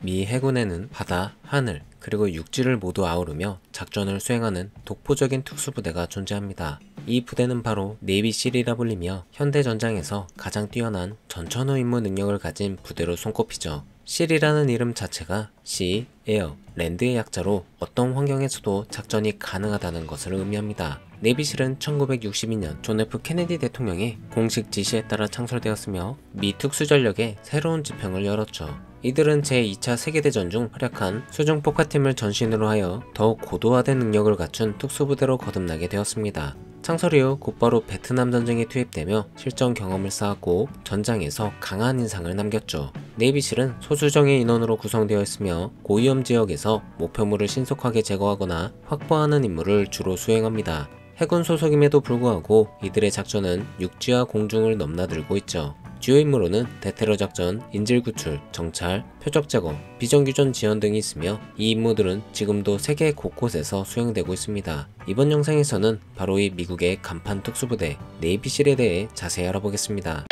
미 해군에는 바다, 하늘, 그리고 육지를 모두 아우르며 작전을 수행하는 독보적인 특수부대가 존재합니다. 이 부대는 바로 네이비실이라 불리며 현대 전장에서 가장 뛰어난 전천후 임무 능력을 가진 부대로 손꼽히죠. 실이라는 이름 자체가 시, 에어, 랜드의 약자로 어떤 환경에서도 작전이 가능하다는 것을 의미합니다. 네이비실은 1962년 존 F 케네디 대통령의 공식 지시에 따라 창설되었으며 미 특수전력의 새로운 지평을 열었죠. 이들은 제2차 세계대전 중 활약한 수중폭파팀을 전신으로 하여 더욱 고도화된 능력을 갖춘 특수부대로 거듭나게 되었습니다. 창설 이후 곧바로 베트남 전쟁에 투입되며 실전 경험을 쌓았고 전장에서 강한 인상을 남겼죠. 네이비실은 소수정예 인원으로 구성되어 있으며 고위험 지역에서 목표물을 신속하게 제거하거나 확보하는 임무를 주로 수행합니다. 해군 소속임에도 불구하고 이들의 작전은 육지와 공중을 넘나들고 있죠. 주요 임무로는 대테러 작전, 인질 구출, 정찰, 표적 제거, 비정규전 지원 등이 있으며 이 임무들은 지금도 세계 곳곳에서 수행되고 있습니다. 이번 영상에서는 바로 이 미국의 간판 특수부대 네이비실에 대해 자세히 알아보겠습니다.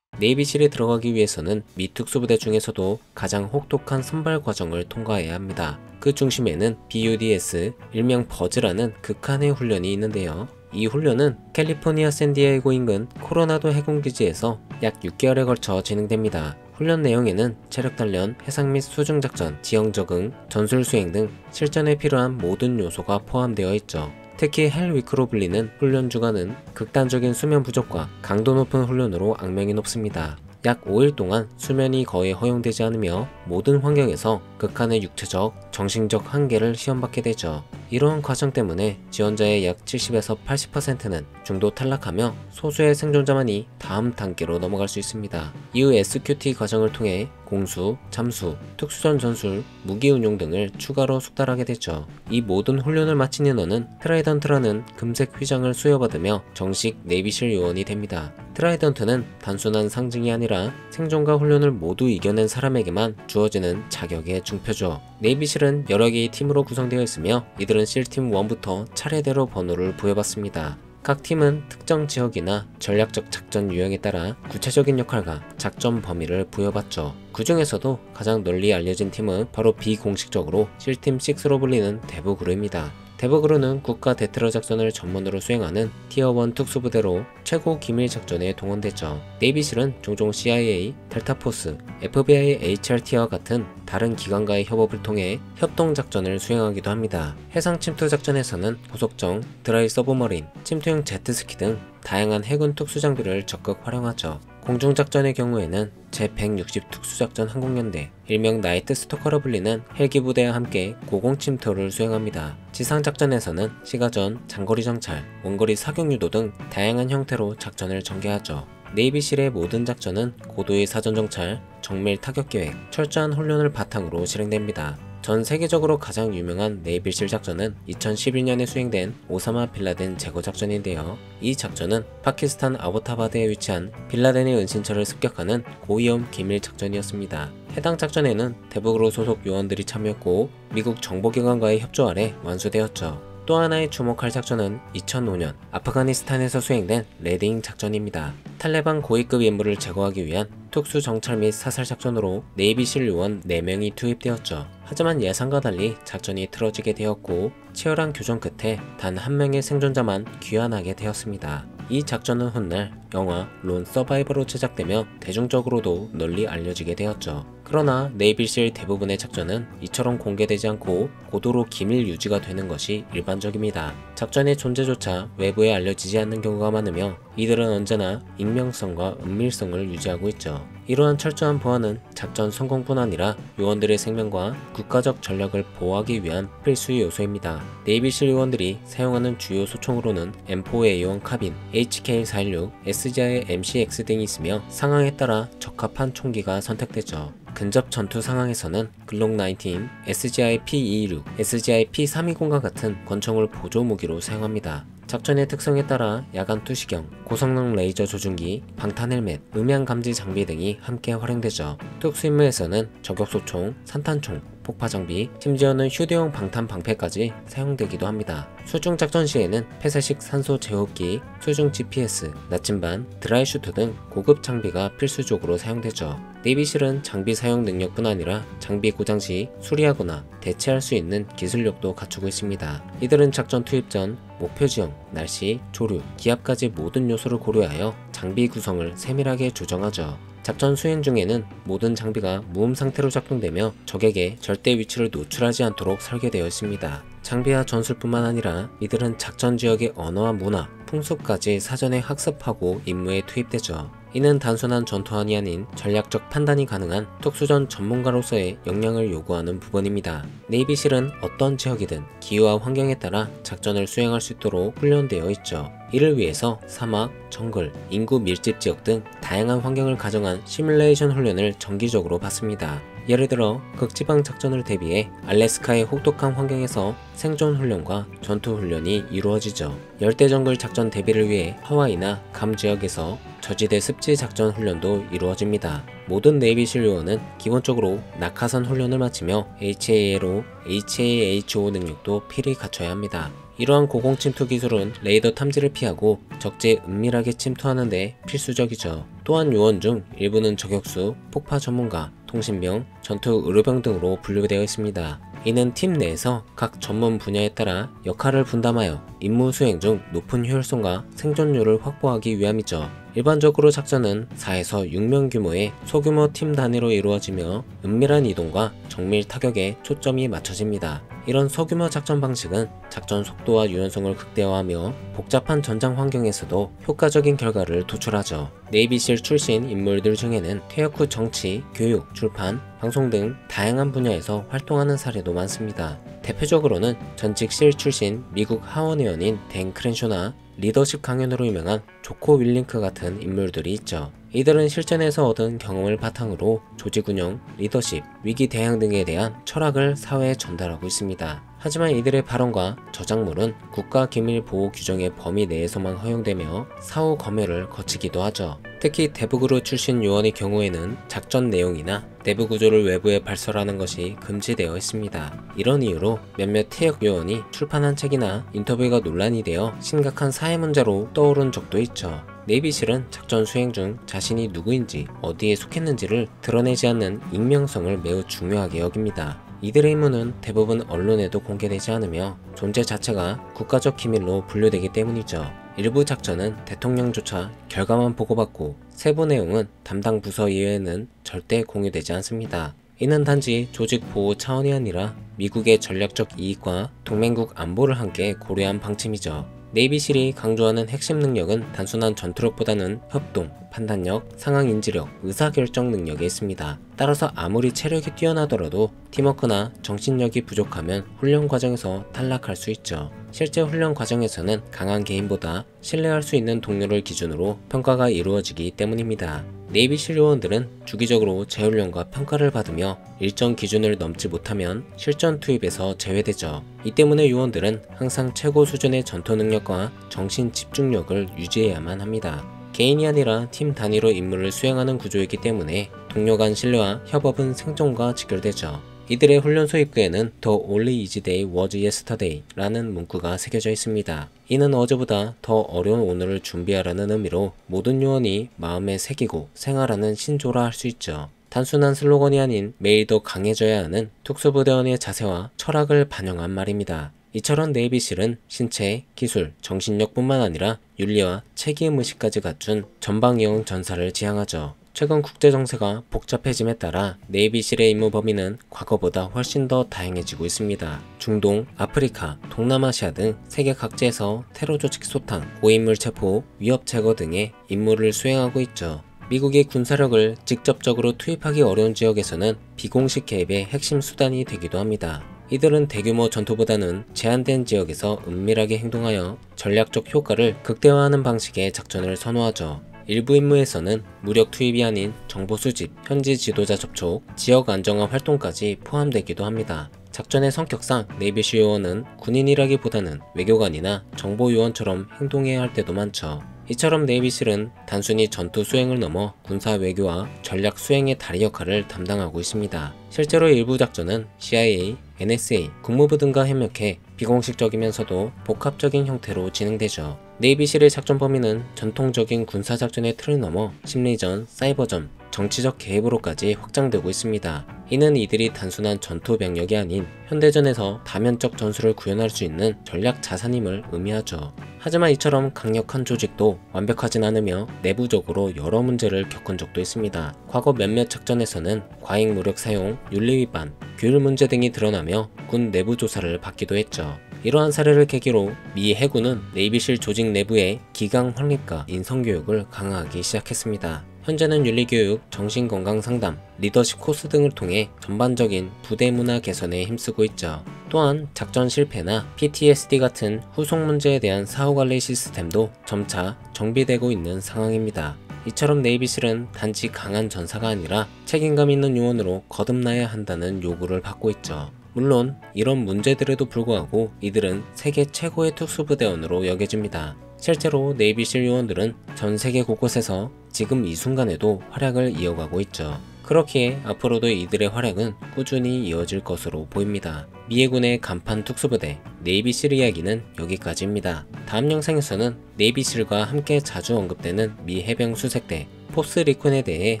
네이비실에 들어가기 위해서는 미 특수부대 중에서도 가장 혹독한 선발 과정을 통과해야 합니다. 그 중심에는 BUDS, 일명 버즈라는 극한의 훈련이 있는데요. 이 훈련은 캘리포니아 샌디에이고 인근 코로나도 해군기지에서 약 6개월에 걸쳐 진행됩니다. 훈련 내용에는 체력 단련, 해상 및 수중 작전, 지형 적응, 전술 수행 등 실전에 필요한 모든 요소가 포함되어 있죠. 특히 헬위크로 불리는 훈련 주간은 극단적인 수면 부족과 강도 높은 훈련으로 악명이 높습니다. 약 5일 동안 수면이 거의 허용되지 않으며 모든 환경에서 극한의 육체적, 정신적 한계를 시험받게 되죠. 이러한 과정 때문에 지원자의 약 70에서 80%는 중도 탈락하며 소수의 생존자만이 다음 단계로 넘어갈 수 있습니다. 이후 SQT 과정을 통해 공수, 잠수, 특수전 전술, 무기 운용 등을 추가로 숙달하게 되죠. 이 모든 훈련을 마친 인원은 트라이던트라는 금색 휘장을 수여받으며 정식 네이비실 요원이 됩니다. 트라이던트는 단순한 상징이 아니라 생존과 훈련을 모두 이겨낸 사람에게만 주어지는 자격의 증표죠. 네이비실은 여러 개의 팀으로 구성되어 있으며 이들은 실팀 1부터 차례대로 번호를 부여받습니다. 각 팀은 특정 지역이나 전략적 작전 유형에 따라 구체적인 역할과 작전 범위를 부여받죠. 그 중에서도 가장 널리 알려진 팀은 바로 비공식적으로 실팀 6로 불리는 데브그루입니다. 데브그루는 국가 대테러 작전을 전문으로 수행하는 티어1 특수부대로 최고 기밀 작전에 동원됐죠. 네이비실은 종종 CIA, 델타포스, FBI HRT와 같은 다른 기관과의 협업을 통해 협동작전을 수행하기도 합니다. 해상 침투 작전에서는 고속정, 드라이 서브머린, 침투용 제트스키 등 다양한 해군 특수장비를 적극 활용하죠. 공중작전의 경우에는 제160 특수작전 항공연대, 일명 나이트 스토커로 불리는 헬기 부대와 함께 고공침투를 수행합니다. 지상작전에서는 시가전, 장거리 정찰, 원거리 사격 유도 등 다양한 형태로 작전을 전개하죠. 네이비실의 모든 작전은 고도의 사전 정찰, 정밀 타격 계획, 철저한 훈련을 바탕으로 실행됩니다. 전 세계적으로 가장 유명한 네이비실 작전은 2011년에 수행된 오사마 빌라덴 제거 작전인데요. 이 작전은 파키스탄 아보타바드에 위치한 빌라덴의 은신처를 습격하는 고위험 기밀 작전이었습니다. 해당 작전에는 대북으로 소속 요원들이 참여했고 미국 정보기관과의 협조 아래 완수되었죠. 또 하나의 주목할 작전은 2005년 아프가니스탄에서 수행된 레드잉 작전입니다. 탈레반 고위급 인물을 제거하기 위한 특수 정찰 및 사살 작전으로 네이비실 요원 4명이 투입되었죠. 하지만 예상과 달리 작전이 틀어지게 되었고 치열한 교전 끝에 단 한 명의 생존자만 귀환하게 되었습니다. 이 작전은 훗날 영화 론 서바이벌로 제작되며 대중적으로도 널리 알려지게 되었죠. 그러나 네이비실 대부분의 작전은 이처럼 공개되지 않고 고도로 기밀 유지가 되는 것이 일반적입니다. 작전의 존재조차 외부에 알려지지 않는 경우가 많으며 이들은 언제나 익명성과 은밀성을 유지하고 있죠. 이러한 철저한 보안은 작전 성공뿐 아니라 요원들의 생명과 국가적 전략을 보호하기 위한 필수 요소입니다. 네이비실 요원들이 사용하는 주요 소총으로는 M4A1 카빈, HK416, SGI MCX 등이 있으며 상황에 따라 적합한 총기가 선택되죠. 근접 전투 상황에서는 글록 19, SGI P226, SGI P320과 같은 권총을 보조 무기로 사용합니다. 작전의 특성에 따라 야간 투시경, 고성능 레이저 조준기, 방탄 헬멧, 음향 감지 장비 등이 함께 활용되죠. 특수임무에서는 저격소총, 산탄총, 폭파 장비, 심지어는 휴대용 방탄 방패까지 사용되기도 합니다. 수중 작전 시에는 폐쇄식 산소 제호기, 수중 GPS, 나침반, 드라이슈트 등 고급 장비가 필수적으로 사용되죠. 네이비실은 장비 사용 능력뿐 아니라 장비 고장 시 수리하거나 대체할 수 있는 기술력도 갖추고 있습니다. 이들은 작전 투입 전 목표 지형, 날씨, 조류, 기압까지 모든 요소를 고려하여 장비 구성을 세밀하게 조정하죠. 작전 수행 중에는 모든 장비가 무음 상태로 작동되며 적에게 절대 위치를 노출하지 않도록 설계되어 있습니다. 장비와 전술뿐만 아니라 이들은 작전 지역의 언어와 문화, 풍습까지 사전에 학습하고 임무에 투입되죠. 이는 단순한 전투원이 아닌 전략적 판단이 가능한 특수전 전문가로서의 역량을 요구하는 부분입니다. 네이비실은 어떤 지역이든 기후와 환경에 따라 작전을 수행할 수 있도록 훈련되어 있죠. 이를 위해서 사막, 정글, 인구 밀집 지역 등 다양한 환경을 가정한 시뮬레이션 훈련을 정기적으로 받습니다. 예를 들어 극지방 작전을 대비해 알래스카의 혹독한 환경에서 생존 훈련과 전투 훈련이 이루어지죠. 열대 정글 작전 대비를 위해 하와이나 괌 지역에서 저지대 습지 작전 훈련도 이루어집니다. 모든 네이비실 요원은 기본적으로 낙하산 훈련을 마치며 HALO, HAHO 능력도 필히 갖춰야 합니다. 이러한 고공 침투 기술은 레이더 탐지를 피하고 적지에 은밀하게 침투하는 데 필수적이죠. 또한 요원 중 일부는 저격수, 폭파 전문가, 통신병, 전투 의료병 등으로 분류되어 있습니다. 이는 팀 내에서 각 전문 분야에 따라 역할을 분담하여 임무 수행 중 높은 효율성과 생존율을 확보하기 위함이죠. 일반적으로 작전은 4에서 6명 규모의 소규모 팀 단위로 이루어지며 은밀한 이동과 정밀 타격에 초점이 맞춰집니다. 이런 소규모 작전 방식은 작전 속도와 유연성을 극대화하며 복잡한 전장 환경에서도 효과적인 결과를 도출하죠. 네이비실 출신 인물들 중에는 퇴역 후 정치, 교육, 출판, 방송 등 다양한 분야에서 활동하는 사례도 많습니다. 대표적으로는 전직 실 출신 미국 하원 의원인 댄 크렌쇼나 리더십 강연으로 유명한 조코 윌링크 같은 인물들이 있죠. 이들은 실전에서 얻은 경험을 바탕으로 조직 운영, 리더십, 위기 대응 등에 대한 철학을 사회에 전달하고 있습니다. 하지만 이들의 발언과 저작물은 국가기밀보호 규정의 범위 내에서만 허용되며 사후 검열을 거치기도 하죠. 특히 대북으로 출신 요원의 경우에는 작전 내용이나 내부 구조를 외부에 발설하는 것이 금지되어 있습니다. 이런 이유로 몇몇 퇴역 요원이 출판한 책이나 인터뷰가 논란이 되어 심각한 사회 문제로 떠오른 적도 있죠. 네이비실은 작전 수행 중 자신이 누구인지 어디에 속했는지를 드러내지 않는 익명성을 매우 중요하게 여깁니다. 이들의 임무는 대부분 언론에도 공개되지 않으며 존재 자체가 국가적 기밀로 분류되기 때문이죠. 일부 작전은 대통령조차 결과만 보고받고 세부 내용은 담당 부서 이외에는 절대 공유되지 않습니다. 이는 단지 조직 보호 차원이 아니라 미국의 전략적 이익과 동맹국 안보를 함께 고려한 방침이죠. 네이비실이 강조하는 핵심 능력은 단순한 전투력보다는 협동, 판단력, 상황 인지력, 의사결정 능력에 있습니다. 따라서 아무리 체력이 뛰어나더라도 팀워크나 정신력이 부족하면 훈련 과정에서 탈락할 수 있죠. 실제 훈련 과정에서는 강한 개인보다 신뢰할 수 있는 동료를 기준으로 평가가 이루어지기 때문입니다. 네이비실 요원들은 주기적으로 재훈련과 평가를 받으며 일정 기준을 넘지 못하면 실전 투입에서 제외되죠. 이 때문에 요원들은 항상 최고 수준의 전투 능력과 정신 집중력을 유지해야만 합니다. 개인이 아니라 팀 단위로 임무를 수행하는 구조이기 때문에 동료 간 신뢰와 협업은 생존과 직결되죠. 이들의 훈련소 입구에는 The only easy day was yesterday 라는 문구가 새겨져 있습니다. 이는 어제보다 더 어려운 오늘을 준비하라는 의미로 모든 요원이 마음에 새기고 생활하는 신조라 할 수 있죠. 단순한 슬로건이 아닌 매일 더 강해져야 하는 특수부대원의 자세와 철학을 반영한 말입니다. 이처럼 네이비실은 신체, 기술, 정신력뿐만 아니라 윤리와 책임의식까지 갖춘 전방위형 전사를 지향하죠. 최근 국제정세가 복잡해짐에 따라 네이비실의 임무 범위는 과거보다 훨씬 더 다양해지고 있습니다. 중동, 아프리카, 동남아시아 등 세계 각지에서 테러 조직 소탕, 고인물 체포, 위협 제거 등의 임무를 수행하고 있죠. 미국의 군사력을 직접적으로 투입하기 어려운 지역에서는 비공식 개입의 핵심 수단이 되기도 합니다. 이들은 대규모 전투보다는 제한된 지역에서 은밀하게 행동하여 전략적 효과를 극대화하는 방식의 작전을 선호하죠. 일부 임무에서는 무력 투입이 아닌 정보 수집, 현지 지도자 접촉, 지역 안정화 활동까지 포함되기도 합니다. 작전의 성격상 네이비실 요원은 군인이라기보다는 외교관이나 정보요원처럼 행동해야 할 때도 많죠. 이처럼 네이비실은 단순히 전투 수행을 넘어 군사 외교와 전략 수행의 다리 역할을 담당하고 있습니다. 실제로 일부 작전은 CIA, NSA, 국무부 등과 협력해 비공식적이면서도 복합적인 형태로 진행되죠. 네이비실의 작전 범위는 전통적인 군사작전의 틀을 넘어 심리전, 사이버전, 정치적 개입으로까지 확장되고 있습니다. 이는 이들이 단순한 전투 병력이 아닌 현대전에서 다면적 전술을 구현할 수 있는 전략 자산임을 의미하죠. 하지만 이처럼 강력한 조직도 완벽하진 않으며 내부적으로 여러 문제를 겪은 적도 있습니다. 과거 몇몇 작전에서는 과잉 무력 사용, 윤리 위반, 규율 문제 등이 드러나며 군 내부 조사를 받기도 했죠. 이러한 사례를 계기로 미 해군은 네이비실 조직 내부의 기강 확립과 인성교육을 강화하기 시작했습니다. 현재는 윤리교육, 정신건강 상담, 리더십 코스 등을 통해 전반적인 부대 문화 개선에 힘쓰고 있죠. 또한 작전 실패나 PTSD 같은 후속 문제에 대한 사후관리 시스템도 점차 정비되고 있는 상황입니다. 이처럼 네이비실은 단지 강한 전사가 아니라 책임감 있는 요원으로 거듭나야 한다는 요구를 받고 있죠. 물론 이런 문제들에도 불구하고 이들은 세계 최고의 특수부대원으로 여겨집니다. 실제로 네이비실 요원들은 전 세계 곳곳에서 지금 이 순간에도 활약을 이어가고 있죠. 그렇기에 앞으로도 이들의 활약은 꾸준히 이어질 것으로 보입니다. 미 해군의 간판 특수부대 네이비실 이야기는 여기까지입니다. 다음 영상에서는 네이비실과 함께 자주 언급되는 미 해병 수색대 포스 리콘에 대해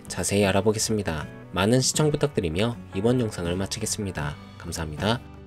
자세히 알아보겠습니다. 많은 시청 부탁드리며 이번 영상을 마치겠습니다. 감사합니다.